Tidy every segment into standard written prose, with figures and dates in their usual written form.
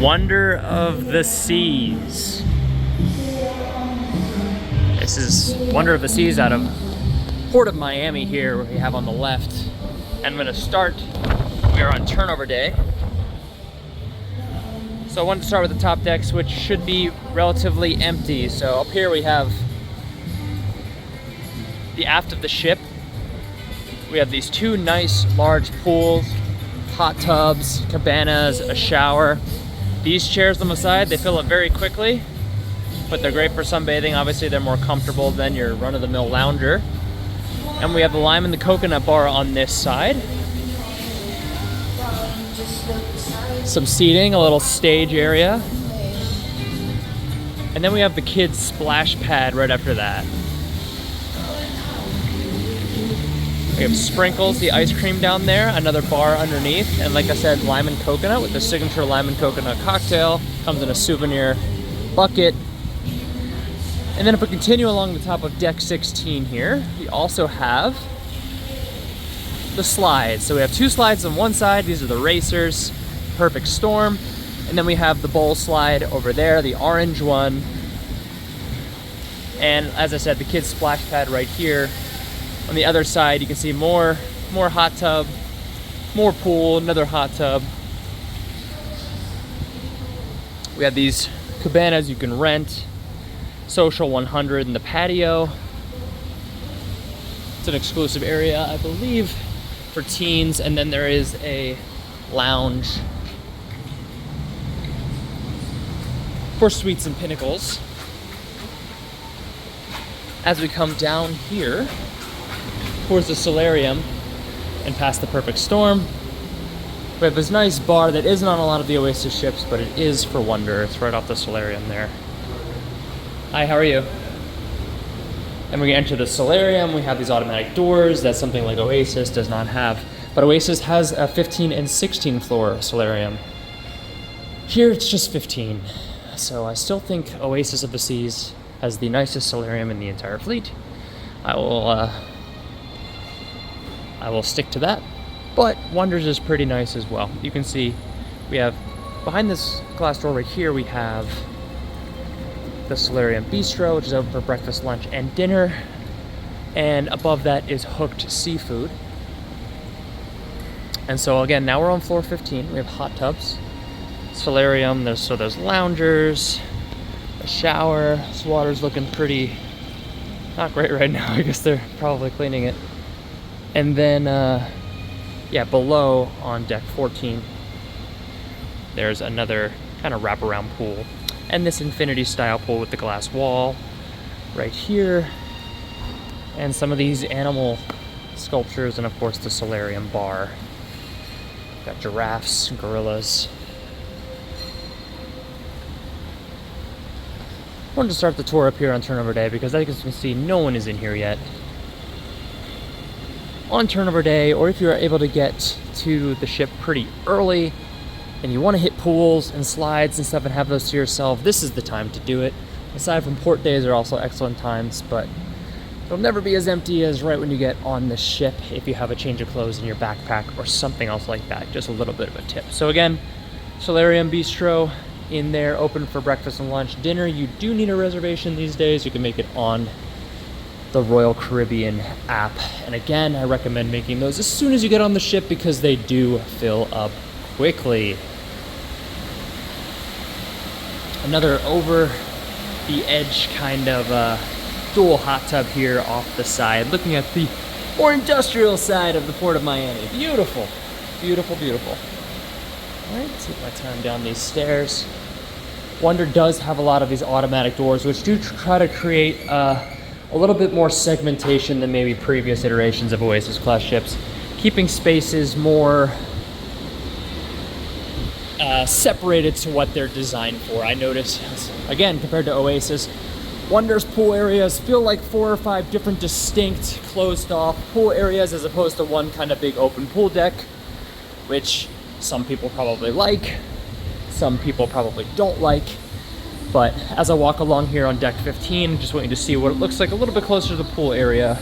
Wonder of the Seas. This is Wonder of the Seas out of Port of Miami here, where we have on the left. And I'm gonna start, we are on turnover day. So I wanted to start with the top decks, which should be relatively empty. So up here we have the aft of the ship. We have these two nice large pools, hot tubs, cabanas, a shower. These chairs on the side, they fill up very quickly, but they're great for sunbathing. Obviously they're more comfortable than your run-of-the-mill lounger. And we have the lime and the coconut bar on this side. Some seating, a little stage area. And then we have the kids' splash pad right after that. We have Sprinkles, the ice cream down there, another bar underneath, and like I said, lime and coconut with the signature lime and coconut cocktail. Comes in a souvenir bucket. And then if we continue along the top of deck 16 here, we also have the slides. So we have two slides on one side. These are the racers, Perfect Storm. And then we have the bowl slide over there, the orange one. And as I said, the kids' splash pad right here. On the other side, you can see more hot tub, more pool, another hot tub. We have these cabanas you can rent, Social 100 in the patio. It's an exclusive area, I believe, for teens, and then there is a lounge for suites and pinnacles. As we come down here towards the solarium and past the Perfect Storm, we have this nice bar that isn't on a lot of the Oasis ships, but it is for Wonder. It's right off the solarium there. Hi, how are you? And we enter the solarium. We have these automatic doors. That's something like Oasis does not have. But Oasis has a 15 and 16 floor solarium. Here it's just 15. So I still think Oasis of the Seas has the nicest solarium in the entire fleet. I will stick to that, but Wonders is pretty nice as well. You can see we have, behind this glass door right here, we have the Solarium Bistro, which is open for breakfast, lunch, and dinner. And above that is Hooked Seafood. And so again, now we're on floor 15. We have hot tubs, solarium, there's loungers, a shower. This water's looking pretty, not great right now. I guess they're probably cleaning it. And then, yeah, below on deck 14, there's another kind of wraparound pool. And this infinity style pool with the glass wall right here. And some of these animal sculptures, and of course the solarium bar. Got giraffes, gorillas. I wanted to start the tour up here on turnover day because as you can see, no one is in here yet. On turnover day, or if you're able to get to the ship pretty early and you want to hit pools and slides and stuff and have those to yourself, this is the time to do it. Aside from port days are also excellent times, but it'll never be as empty as right when you get on the ship if you have a change of clothes in your backpack or something else like that. Just a little bit of a tip. So again, Solarium Bistro in there, open for breakfast and lunch. Dinner, you do need a reservation these days. You can make it on the Royal Caribbean app. And again, I recommend making those as soon as you get on the ship because they do fill up quickly. Another over the edge kind of dual hot tub here off the side, looking at the more industrial side of the Port of Miami. Beautiful, beautiful, beautiful. All right, take my time down these stairs. Wonder does have a lot of these automatic doors, which do try to create a little bit more segmentation than maybe previous iterations of Oasis class ships, keeping spaces more separated to what they're designed for. I noticed, again, compared to Oasis, Wonder's pool areas feel like 4 or 5 different distinct closed off pool areas as opposed to one kind of big open pool deck, which some people probably like, some people probably don't like. But as I walk along here on deck 15, just want you to see what it looks like a little bit closer to the pool area.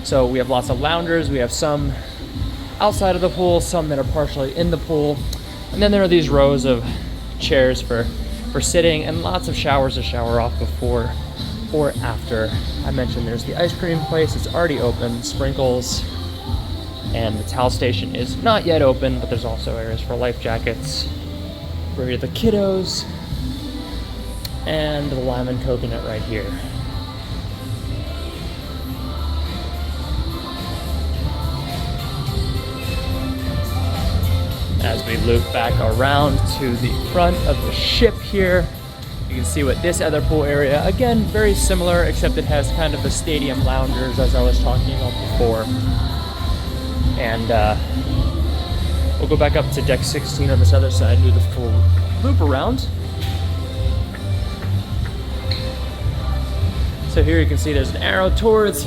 So we have lots of loungers, we have some outside of the pool, some that are partially in the pool. And then there are these rows of chairs for sitting, and lots of showers to shower off before or after. I mentioned there's the ice cream place, it's already open, sprinkles, and the towel station is not yet open, but there's also areas for life jackets for the kiddos, and the lime and coconut right here. As we loop back around to the front of the ship here, you can see what this other pool area, again, very similar, except it has kind of the stadium loungers as I was talking about before. And we'll go back up to deck 16 on this other side and do the full loop around. So here you can see there's an arrow towards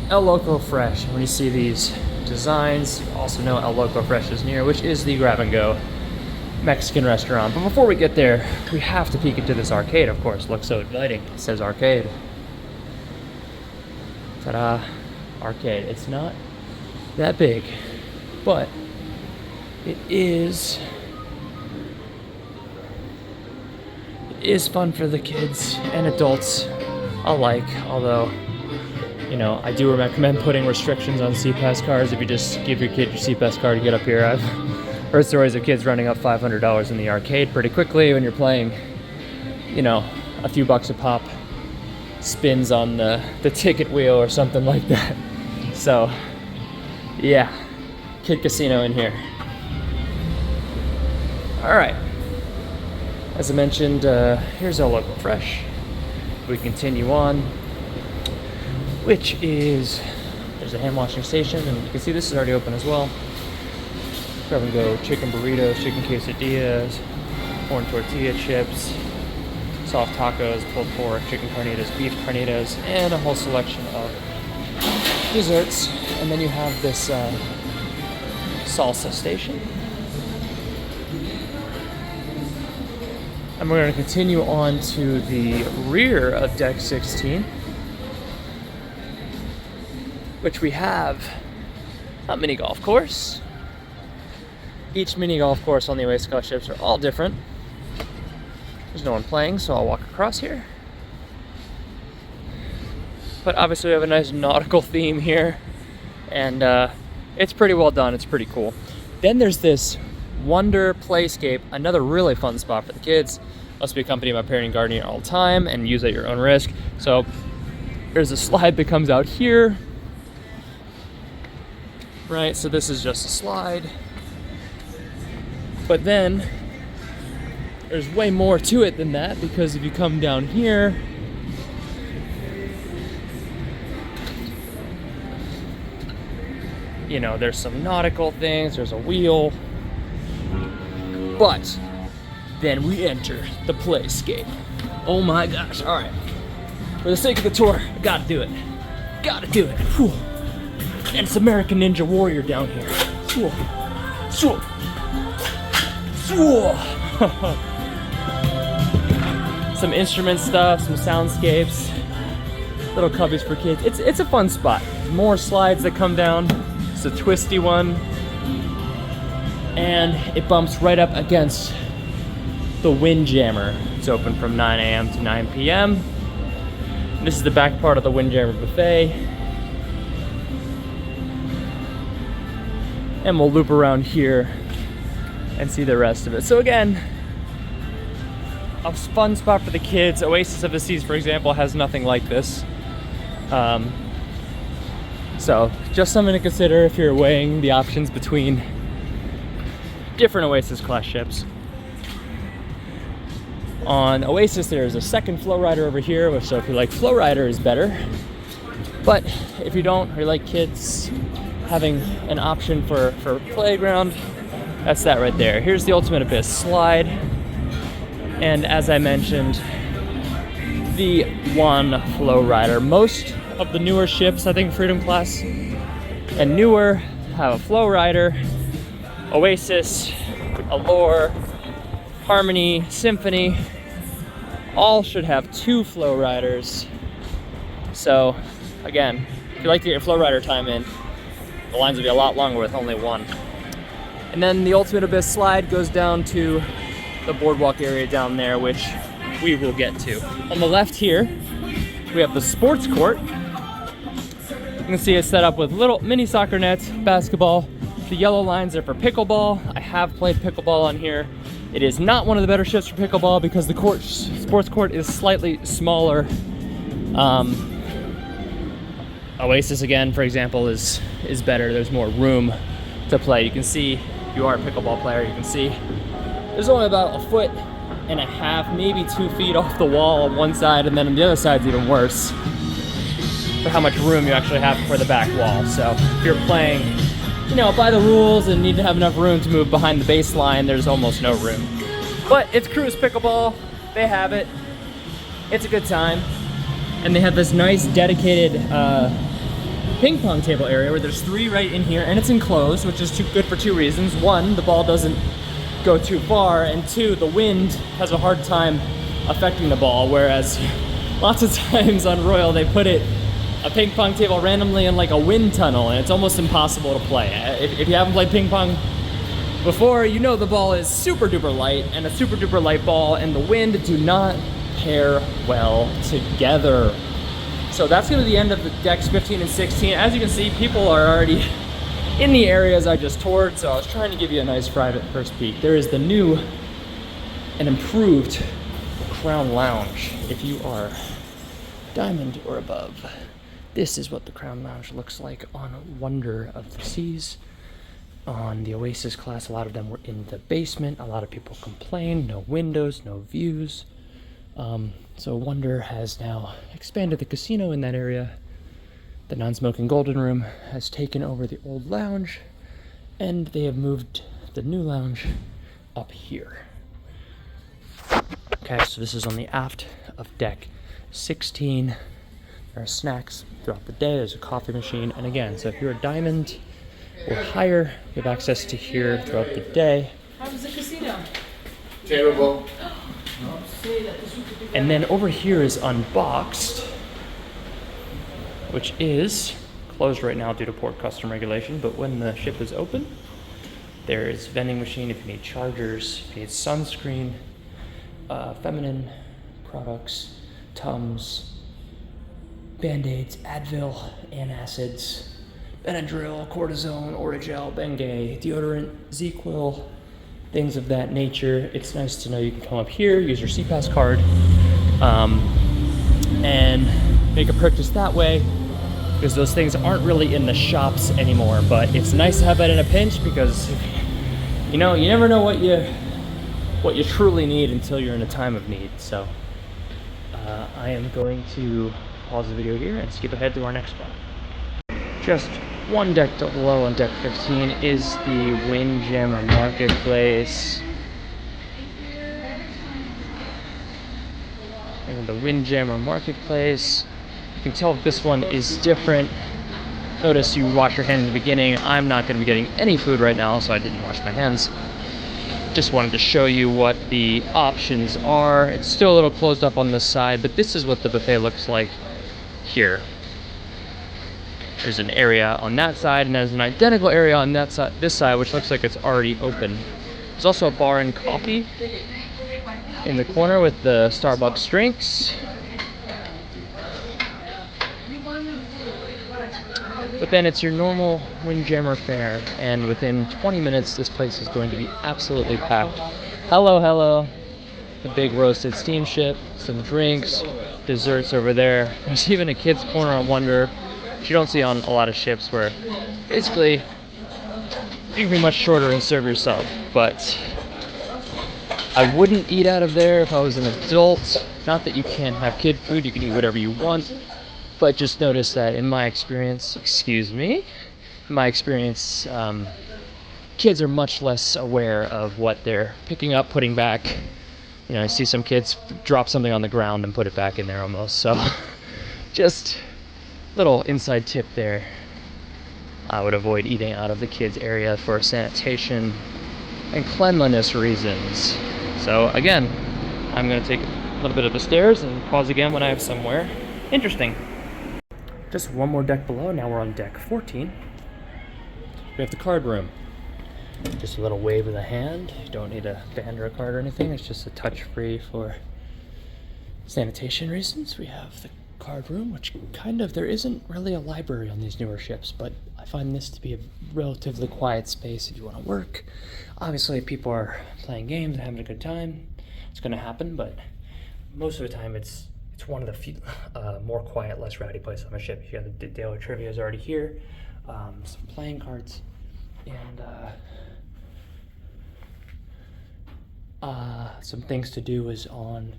El Loco Fresh. When you see these designs, you also know El Loco Fresh is near, which is the grab-and-go Mexican restaurant. But before we get there, we have to peek into this arcade, of course. Looks so inviting. It says arcade. Ta-da. Arcade. It's not that big, but it is fun for the kids and adults alike, although, you know, I do recommend putting restrictions on SeaPass cards. If you just give your kid your SeaPass card to get up here, I've heard stories of kids running up $500 in the arcade pretty quickly when you're playing, you know, a few bucks a pop spins on the ticket wheel or something like that. So, yeah, kid casino in here. All right. As I mentioned, here's El Loco Fresh. We continue on, which is, there's a hand washing station, and you can see this is already open as well. Grab and go chicken burritos, chicken quesadillas, corn tortilla chips, soft tacos, pulled pork, chicken carnitas, beef carnitas, and a whole selection of desserts. And then you have this salsa station. And we're going to continue on to the rear of deck 16, which we have a mini golf course. Each mini golf course on the Oasis Class ships are all different. There's no one playing, so I'll walk across here. But obviously we have a nice nautical theme here, and it's pretty well done. It's pretty cool. Then there's this Wonder Playscape, another really fun spot for the kids. Must be accompanied by parent and guardian all the time and use at your own risk. So there's a slide that comes out here. Right, so this is just a slide. But then there's way more to it than that, because if you come down here, you know, there's some nautical things, there's a wheel. But then we enter the playscape. Oh my gosh, all right. For the sake of the tour, I gotta do it. Gotta do it. Whew. And it's American Ninja Warrior down here. Whew. Whew. Whew. Some instrument stuff, some soundscapes, little cubbies for kids. It's a fun spot. More slides that come down. It's a twisty one. And it bumps right up against the Windjammer. It's open from 9 a.m. to 9 p.m. This is the back part of the Windjammer buffet. And we'll loop around here and see the rest of it. So again, a fun spot for the kids. Oasis of the Seas, for example, has nothing like this. So just something to consider if you're weighing the options between different Oasis class ships. On Oasis, there's a second flow rider over here, so if you like flow rider is better. But if you don't, or you like kids having an option for playground, that's that right there. Here's the Ultimate Abyss slide. And as I mentioned, the one flow rider. Most of the newer ships, I think Freedom class and newer, have a flow rider. Oasis, Allure, Harmony, Symphony, all should have 2 flow riders. So again, if you like to get your flow rider time in, the lines will be a lot longer with only 1. And then the Ultimate Abyss slide goes down to the boardwalk area down there, which we will get to. On the left here, we have the sports court. You can see it's set up with little mini soccer nets, basketball. The yellow lines are for pickleball. I have played pickleball on here. It is not one of the better shifts for pickleball because the sports court is slightly smaller. Oasis, again, for example, is better. There's more room to play. You can see, if you are a pickleball player, you can see there's only about 1.5 feet, maybe 2 feet off the wall on one side, and then on the other side's even worse for how much room you actually have for the back wall. So if you're playing, you know, by the rules and need to have enough room to move behind the baseline, there's almost no room. But it's Cruise Pickleball. They have it. It's a good time. And they have this nice dedicated ping pong table area where there's 3 right in here, and it's enclosed, which is good for 2 reasons. 1, the ball doesn't go too far, and 2, the wind has a hard time affecting the ball, whereas lots of times on Royal they put a ping pong table randomly in like a wind tunnel, and it's almost impossible to play. If you haven't played ping pong before, you know the ball is super duper light, and a super duper light ball and the wind do not pair well together. So that's gonna be the end of the decks 15 and 16. As you can see, people are already in the areas I just toured, so I was trying to give you a nice private first peek. There is the new and improved Crown Lounge. If you are Diamond or above, this is what the Crown Lounge looks like on Wonder of the Seas. On the Oasis class, a lot of them were in the basement. A lot of people complained, no windows, no views. So Wonder has now expanded the casino in that area. The non-smoking Golden Room has taken over the old lounge, and they have moved the new lounge up here. Okay, so this is on the aft of deck 16. There are snacks throughout the day. There's a coffee machine, and again, so if you're a Diamond or higher, you have access to here throughout the day. How was the casino? Terrible. And then over here is Unboxed, which is closed right now due to port custom regulation, but when the ship is open, there is vending machine if you need chargers, if you need sunscreen, feminine products, Tums, Band-Aids, Advil, antacids, Benadryl, cortisone, Orajel, Bengay, deodorant, ZQuil, things of that nature. It's nice to know you can come up here, use your CPAS card, and make a purchase that way, because those things aren't really in the shops anymore. But it's nice to have that in a pinch, because you know, you never know what you truly need until you're in a time of need. So I am going to pause the video here and skip ahead to our next spot. Just one deck below on deck 15 is the Windjammer Marketplace. And the Windjammer Marketplace. You can tell if this one is different. Notice you wash your hands in the beginning. I'm not going to be getting any food right now, so I didn't wash my hands. Just wanted to show you what the options are. It's still a little closed up on this side, but this is what the buffet looks like here. There's an area on that side, and there's an identical area on that side, this side, which looks like it's already open. There's also a bar and coffee in the corner with the Starbucks drinks. But then it's your normal Windjammer fare, and within 20 minutes, this place is going to be absolutely packed. Hello, hello. The big roasted steamship, some drinks, desserts over there. There's even a kids' corner on Wonder, which you don't see on a lot of ships, where basically you can be much shorter and serve yourself. But I wouldn't eat out of there if I was an adult. Not that you can't have kid food, you can eat whatever you want. But just notice that in my experience, kids are much less aware of what they're picking up, putting back. You know, I see some kids drop something on the ground and put it back in there almost. So just little inside tip there. I would avoid eating out of the kids area for sanitation and cleanliness reasons. So again, I'm going to take a little bit of the stairs and pause again when I have somewhere interesting. Just one more deck below. Now we're on deck 14. We have the card room. Just a little wave of the hand. You don't need a band or a card or anything. It's just a touch-free for sanitation reasons. We have the card room, which there isn't really a library on these newer ships, but I find this to be a relatively quiet space if you want to work. Obviously, people are playing games and having a good time. It's going to happen, but most of the time it's one of the few more quiet, less rowdy places on the ship. You got the daily trivia is already here, some playing cards, and some things to do is on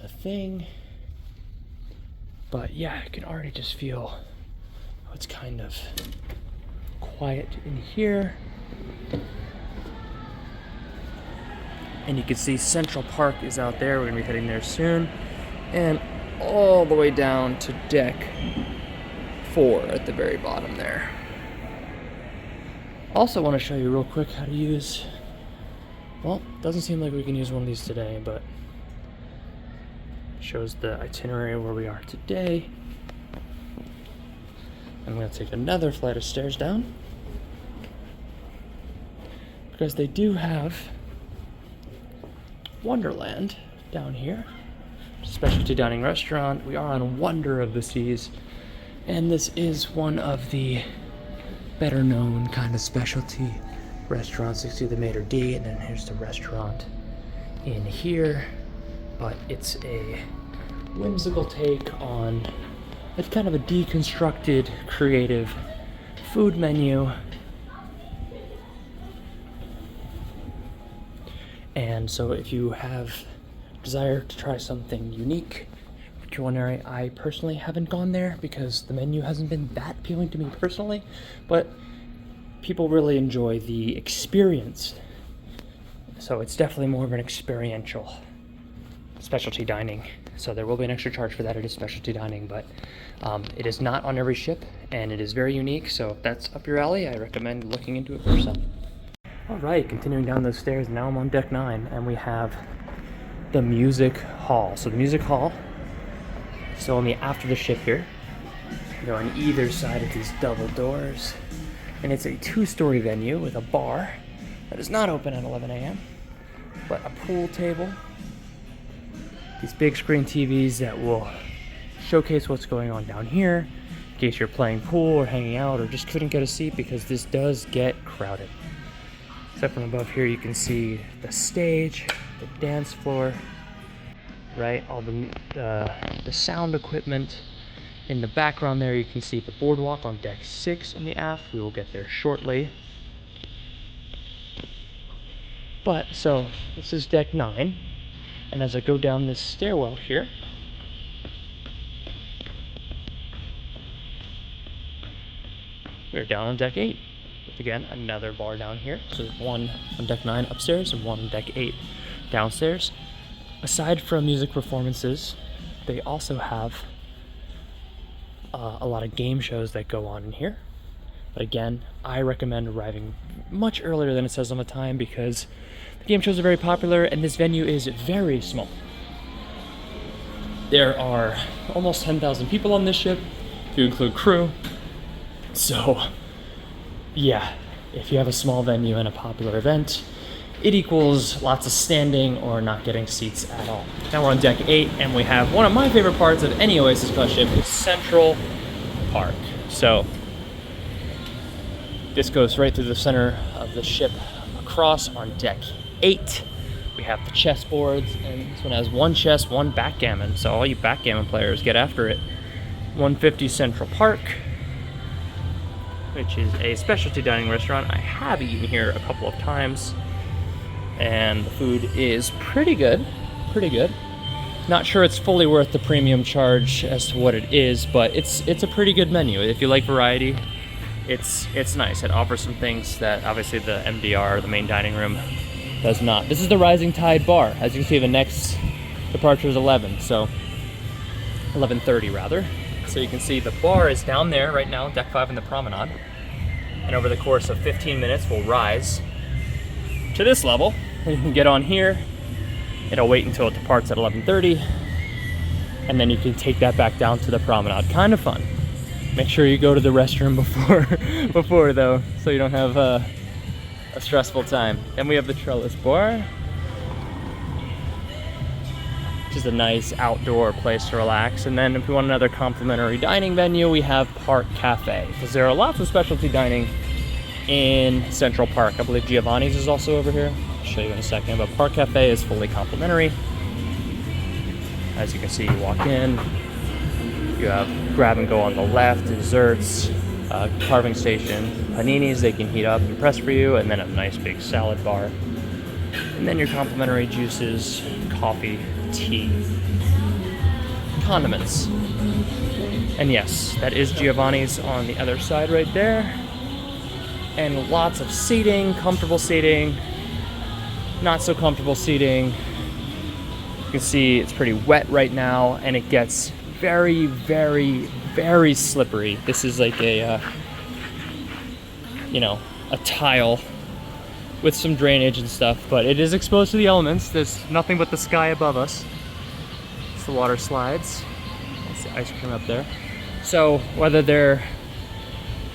the thing. But yeah, I can already just feel how it's kind of quiet in here. And you can see Central Park is out there. We're gonna be heading there soon. And all the way down to deck 4 at the very bottom there. Also want to show you real quick how to use, well, doesn't seem like we can use one of these today, but shows the itinerary where we are today. I'm going to take another flight of stairs down because they do have Wonderland down here, specialty dining restaurant. We are on Wonder of the Seas, and this is one of the better known kind of specialty restaurants. You see the maitre d', and then here's the restaurant in here. But it's a whimsical take on it's kind of a deconstructed, creative food menu. And so if you have desire to try something unique or culinary, I personally haven't gone there because the menu hasn't been that appealing to me personally, but people really enjoy the experience. So it's definitely more of an experiential specialty dining. So there will be an extra charge for that. It is specialty dining, but it is not on every ship, and it is very unique. So if that's up your alley, I recommend looking into it for yourself. All right, continuing down those stairs, now I'm on deck 9, and we have the music hall. So the music hall, still on the after the ship here. You go on either side of these double doors, and it's a 2-story venue with a bar that is not open at 11 a.m., but a pool table, these big screen TVs that will showcase what's going on down here in case you're playing pool or hanging out or just couldn't get a seat, because this does get crowded. Except from above here you can see the stage, the dance floor, right? All the sound equipment. In the background there you can see the boardwalk on deck 6 in the aft. We will get there shortly. But so this is deck 9. And as I go down this stairwell here, we're down on deck 8. With again, another bar down here. So there's one on deck 9 upstairs and one on deck 8 downstairs. Aside from music performances, they also have a lot of game shows that go on in here. But again, I recommend arriving much earlier than it says on the time because the game shows are very popular and this venue is very small. There are almost 10,000 people on this ship, if you include crew. So, yeah, if you have a small venue and a popular event, it equals lots of standing or not getting seats at all. Now we're on deck 8 and we have one of my favorite parts of any Oasis class ship is Central Park. So, this goes right through the center of the ship across on deck 8. We have the chess boards, and this one has one chess, one backgammon. So all you backgammon players, get after it. 150 Central Park, which is a specialty dining restaurant. I have eaten here a couple of times, and the food is pretty good, Not sure it's fully worth the premium charge as to what it is, but it's a pretty good menu. If you like variety, it's nice. It offers some things that obviously the MDR, the main dining room, does not. This is the Rising Tide bar. As you can see, the next departure is 11, so 11:30 rather. So you can see the bar is down there right now, deck 5 in the promenade. And over the course of 15 minutes, we'll rise to this level. You can get on here. It'll wait until it departs at 11:30, and then you can take that back down to the promenade. Kind of fun. Make sure you go to the restroom before though, so you don't have a stressful time. Then we have the trellis bar, which is a nice outdoor place to relax. And then if we want another complimentary dining venue, we have Park Cafe, because there are lots of specialty dining in Central Park. I believe Giovanni's is also over here. I'll show you in a second, but Park Cafe is fully complimentary. As you can see, you walk in, you have grab and go on the left, desserts, carving station, paninis they can heat up and press for you, and then a nice big salad bar. And then your complimentary juices, coffee, tea, condiments. And yes, that is Giovanni's on the other side right there. And lots of seating, comfortable seating, not so comfortable seating. You can see it's pretty wet right now, and it gets very, very, very slippery. This is like a, a tile with some drainage and stuff, but it is exposed to the elements. There's nothing but the sky above us. It's the water slides. That's the ice cream up there. So whether they're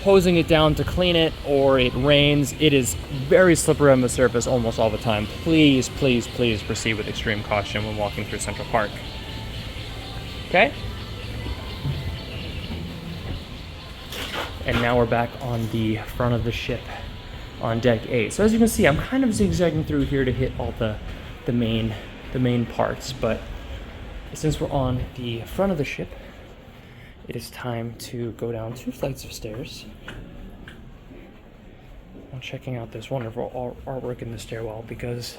hosing it down to clean it or it rains, it is very slippery on the surface almost all the time. Please, please, please proceed with extreme caution when walking through Central Park. Okay? And now we're back on the front of the ship on deck 8. So as you can see, I'm kind of zigzagging through here to hit all the main parts, but since we're on the front of the ship, it is time to go down 2 flights of stairs. I'm checking out this wonderful artwork in the stairwell, because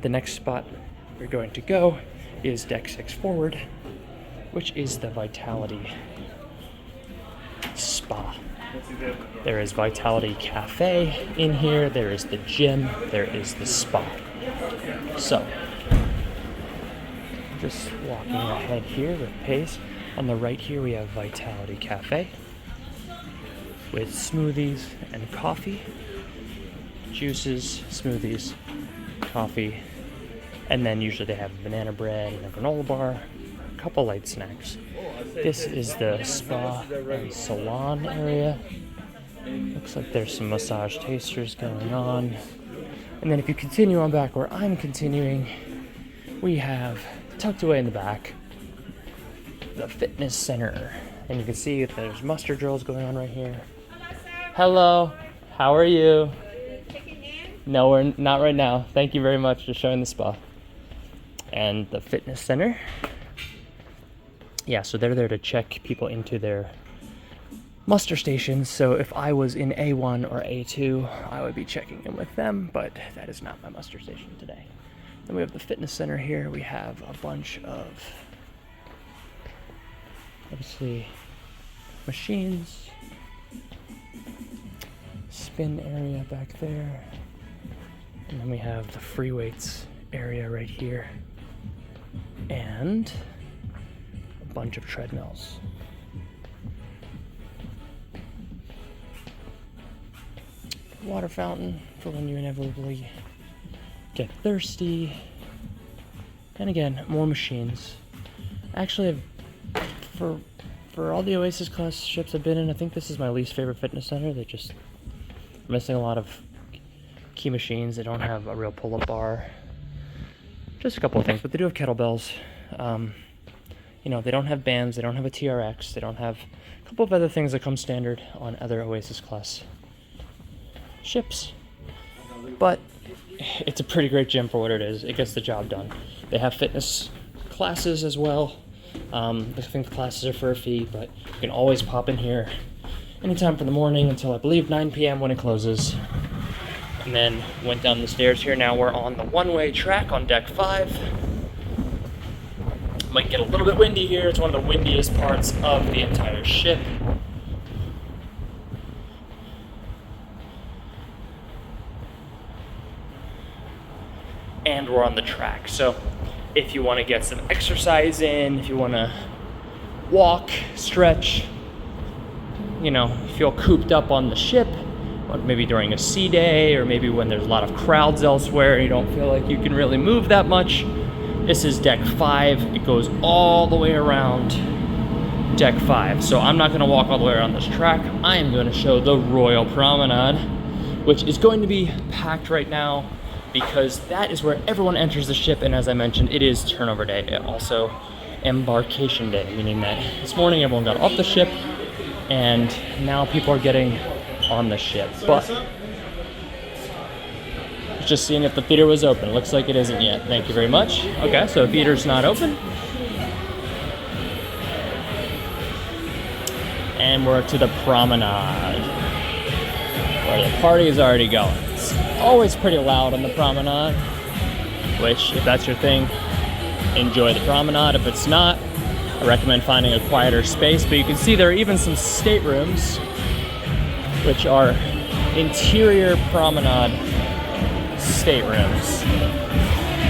the next spot we're going to go is deck 6 forward, which is the Vitality Spa. There is Vitality Cafe in here, there is the gym, there is the spa. So, just walking ahead here with pace. On the right here we have Vitality Cafe with smoothies and coffee, juices, smoothies, coffee, and then usually they have banana bread and a granola bar, a couple light snacks. This is the spa and salon area. Looks like there's some massage tasters going on. And then if you continue on back where I'm continuing, we have tucked away in the back the fitness center, and you can see that there's muster drills going on right here. Hello, how are you? No, we're not right now. Thank you very much for showing the spa. And the fitness center. Yeah, so they're there to check people into their muster stations. So if I was in A1 or A2, I would be checking in with them, but that is not my muster station today. Then we have the fitness center here. We have a bunch of, obviously, machines, spin area back there, and then we have the free weights area right here, and a bunch of treadmills. Water fountain for when you inevitably get thirsty, and again, more machines. Actually, for all the Oasis class ships I've been in, I think this is my least favorite fitness center. They just are missing a lot of key machines. They don't have a real pull-up bar. Just a couple of things, but they do have kettlebells. They don't have bands. They don't have a TRX. They don't have a couple of other things that come standard on other Oasis class ships. But it's a pretty great gym for what it is. It gets the job done. They have fitness classes as well. I think the classes are for a fee, but you can always pop in here anytime from the morning until I believe 9 p.m. when it closes. And then went down the stairs here. Now we're on the one-way track on deck 5. Might get a little bit windy here. It's one of the windiest parts of the entire ship. And we're on the track. So if you want to get some exercise in, if you want to walk, stretch, feel cooped up on the ship, maybe during a sea day, or maybe when there's a lot of crowds elsewhere and you don't feel like you can really move that much, this is deck 5. It goes all the way around deck 5. So I'm not going to walk all the way around this track. I am going to show the Royal Promenade, which is going to be packed right now because that is where everyone enters the ship. And as I mentioned, it is turnover day. Also embarkation day, meaning that this morning everyone got off the ship and now people are getting on the ship. But just seeing if the theater was open. Looks like it isn't yet. Thank you very much. Okay, so the theater's not open. And we're to the promenade, where the party is already going. It's always pretty loud on the promenade, which, if that's your thing, enjoy the promenade. If it's not, I recommend finding a quieter space. But you can see there are even some staterooms, which are interior promenade staterooms,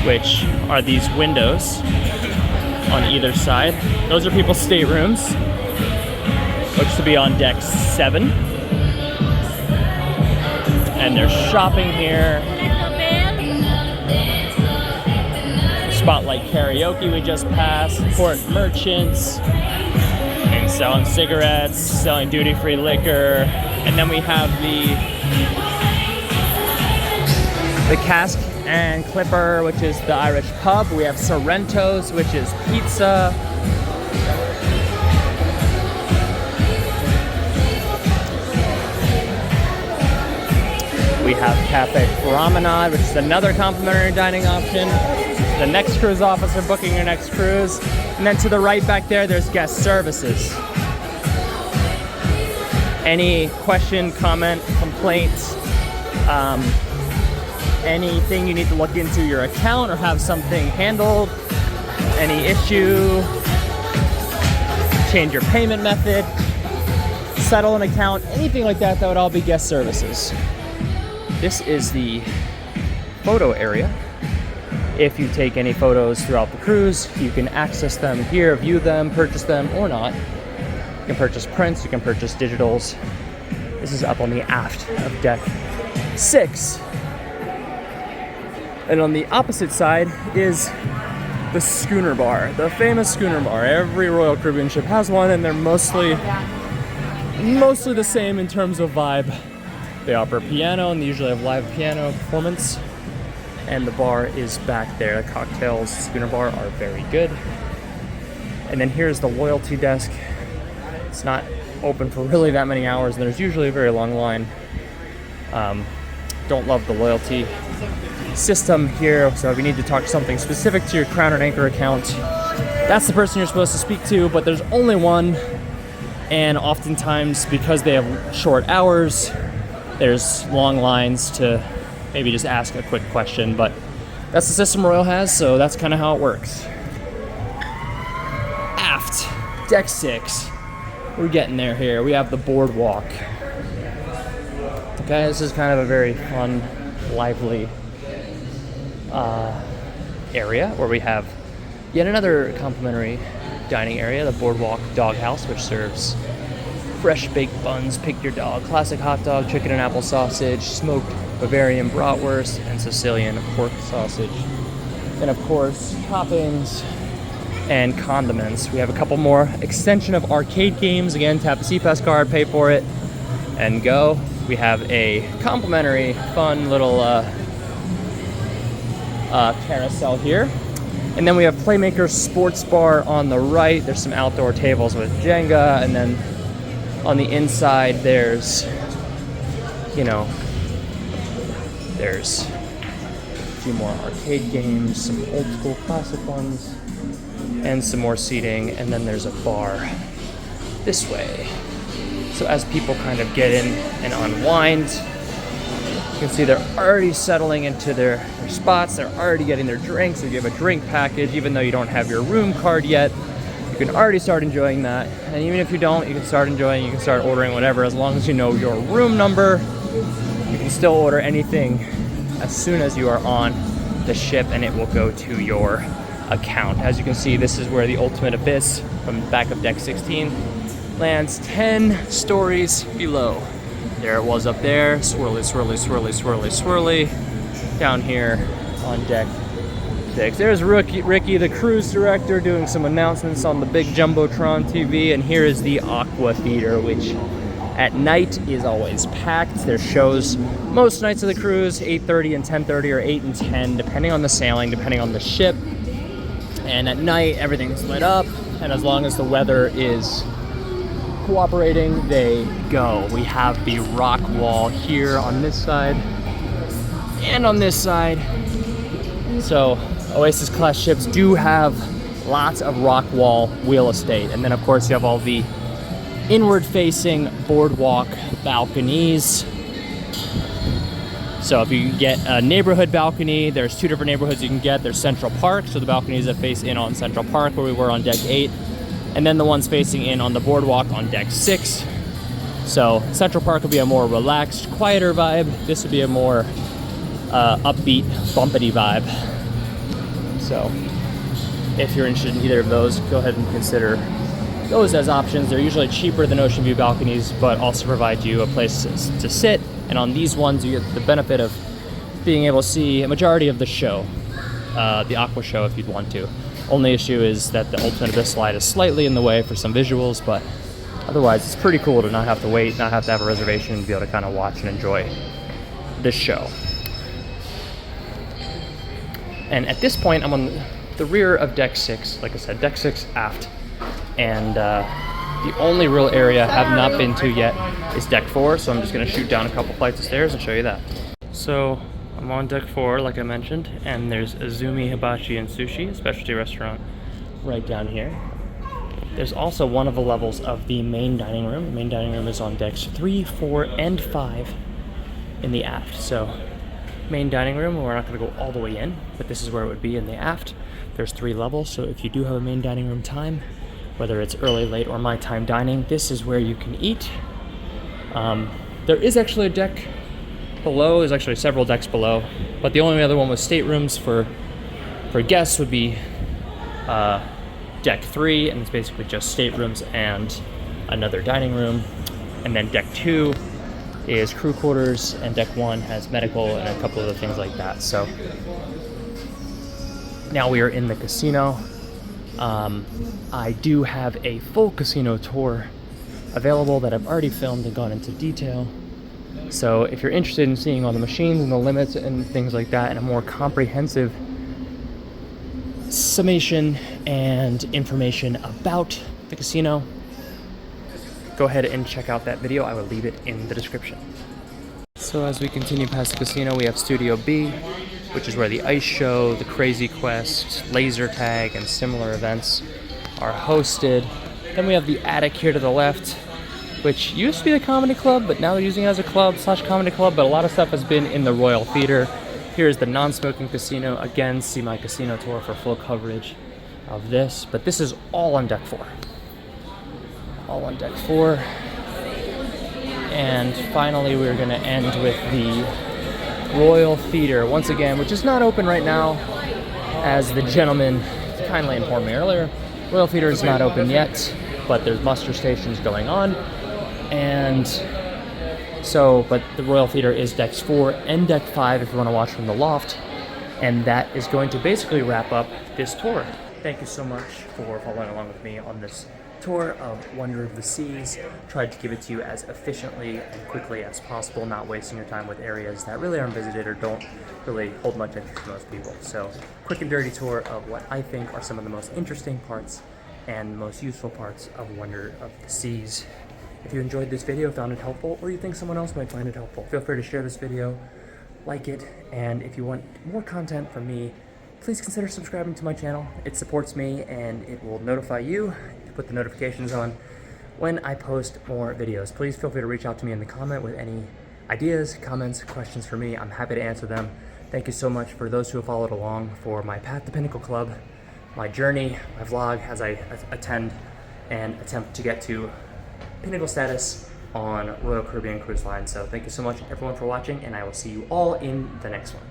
which are these windows on either side. Those are people's staterooms. Looks to be on deck 7. And there's shopping here. Spotlight karaoke we just passed. Port merchants. And selling cigarettes, selling duty-free liquor. And then we have the Cask and Clipper, which is the Irish pub. We have Sorrento's, which is pizza. We have Cafe Promenade, which is another complimentary dining option. The next cruise officer booking your next cruise. And then to the right back there, there's guest services. Any question, comment, complaint, anything you need to look into your account or have something handled, any issue, change your payment method, settle an account, anything like that, that would all be guest services. This is the photo area. If you take any photos throughout the cruise, you can access them here, view them, purchase them, or not. You can purchase prints, you can purchase digitals. This is up on the aft of deck 6. And on the opposite side is the schooner bar, the famous schooner bar. Every Royal Caribbean ship has one, and they're mostly the same in terms of vibe. They offer piano, and they usually have live piano performance. And the bar is back there. The cocktails, schooner bar, are very good. And then here's the loyalty desk. It's not open for really that many hours, and there's usually a very long line. Don't love the loyalty system here, so if you need to talk something specific to your Crown and Anchor account, that's the person you're supposed to speak to, but there's only one, and oftentimes, because they have short hours, there's long lines to maybe just ask a quick question, but that's the system Royal has, so that's kind of how it works. Aft, deck 6. We're getting there here. We have the boardwalk. Okay, this is kind of a very fun, lively area where we have yet another complimentary dining area, the Boardwalk Doghouse, which serves fresh baked buns, pick your dog, classic hot dog, chicken and apple sausage, smoked Bavarian bratwurst, and Sicilian pork sausage. And of course, toppings and condiments. We have a couple more extension of arcade games. Again, tap the CPAS card, pay for it, and go. We have a complimentary, fun little carousel here. And then we have Playmaker Sports Bar on the right. There's some outdoor tables with Jenga, and then on the inside there's, there's a few more arcade games, some old school classic ones, and some more seating, and then there's a bar this way. So as people kind of get in and unwind, you can see they're already settling into their spots. They're already getting their drinks. If you have a drink package, even though you don't have your room card yet, you can already start enjoying that. And even if you don't, you can start enjoying, you can start ordering whatever, as long as you know your room number. You can still order anything as soon as you are on the ship, and it will go to your account. As you can see, this is where the Ultimate Abyss from the back of deck 16 lands 10 stories below. There it was up there, swirly, swirly, swirly, swirly, swirly, down here on deck 6. There's Ricky, the cruise director, doing some announcements on the big Jumbotron TV, and here is the Aqua Theater, which, At night is always packed. There's shows most nights of the cruise, 8:30 and 10:30, or 8 and 10, depending on the sailing, depending on the ship. And at night, everything's lit up, and as long as the weather is cooperating, they go. We have the rock wall here on this side and on this side. So Oasis class ships do have lots of rock wall wheel estate. And then of course you have all the inward facing boardwalk balconies. So if you get a neighborhood balcony, there's two different neighborhoods you can get. There's Central Park, so the balconies that face in on Central Park where we were on deck 8, and then the ones facing in on the boardwalk on deck 6. So Central Park would be a more relaxed, quieter vibe. This would be a more upbeat, bumpity vibe. So if you're interested in either of those, go ahead and consider those as options. They're usually cheaper than ocean view balconies, but also provide you a place to sit. And on these ones, you get the benefit of being able to see a majority of the show, the Aqua show if you'd want to. Only issue is that the Ultimate Abyss slide is slightly in the way for some visuals, but otherwise it's pretty cool to not have to wait, not have to have a reservation, and be able to kind of watch and enjoy this show. And at this point, I'm on the rear of deck 6, like I said, deck 6 aft. And the only real area I have not been to yet is deck 4, so I'm just gonna shoot down a couple flights of stairs and show you that. So I'm on deck 4, like I mentioned, and there's Azumi Hibachi and Sushi, a specialty restaurant, right down here. There's also one of the levels of the main dining room. The main dining room is on decks 3, 4, and 5 in the aft. So main dining room, we're not gonna go all the way in, but this is where it would be in the aft. There's 3 levels, so if you do have a main dining room time, whether it's early, late, or my time dining, this is where you can eat. There is actually a deck below. There's actually several decks below, but the only other one with staterooms for guests would be deck 3, and it's basically just staterooms and another dining room. And then deck 2 is crew quarters, and deck 1 has medical and a couple other things like that. So now we are in the casino. I do have a full casino tour available that I've already filmed and gone into detail. So if you're interested in seeing all the machines and the limits and things like that, and a more comprehensive summation and information about the casino, go ahead and check out that video. I will leave it in the description. So as we continue past the casino, we have Studio B, which is where the ice show, the Crazy Quest, laser tag, and similar events are hosted. Then we have the attic here to the left, which used to be the comedy club, but now they're using it as a club/comedy club, but a lot of stuff has been in the Royal Theater. Here's the non-smoking casino. Again, see my casino tour for full coverage of this, but this is all on deck 4. All on deck 4. And finally, we're gonna end with the Royal Theater, once again, which is not open right now, as the gentleman kindly informed me earlier. Royal Theater is not open yet, but there's muster stations going on. And so, but the Royal Theater is decks 4 and deck 5 if you want to watch from the loft. And that is going to basically wrap up this tour. Thank you so much for following along with me on this tour of Wonder of the Seas. Tried to give it to you as efficiently and quickly as possible, not wasting your time with areas that really aren't visited or don't really hold much interest to most people. So, quick and dirty tour of what I think are some of the most interesting parts and most useful parts of Wonder of the Seas. If you enjoyed this video, found it helpful, or you think someone else might find it helpful, feel free to share this video, like it, and if you want more content from me, please consider subscribing to my channel. It supports me and it will notify you to put the notifications on when I post more videos. Please feel free to reach out to me in the comment with any ideas, comments, questions for me. I'm happy to answer them. Thank you so much for those who have followed along for my Path to Pinnacle Club, my journey, my vlog as I attend and attempt to get to Pinnacle status on Royal Caribbean Cruise Line. So thank you so much everyone for watching, and I will see you all in the next one.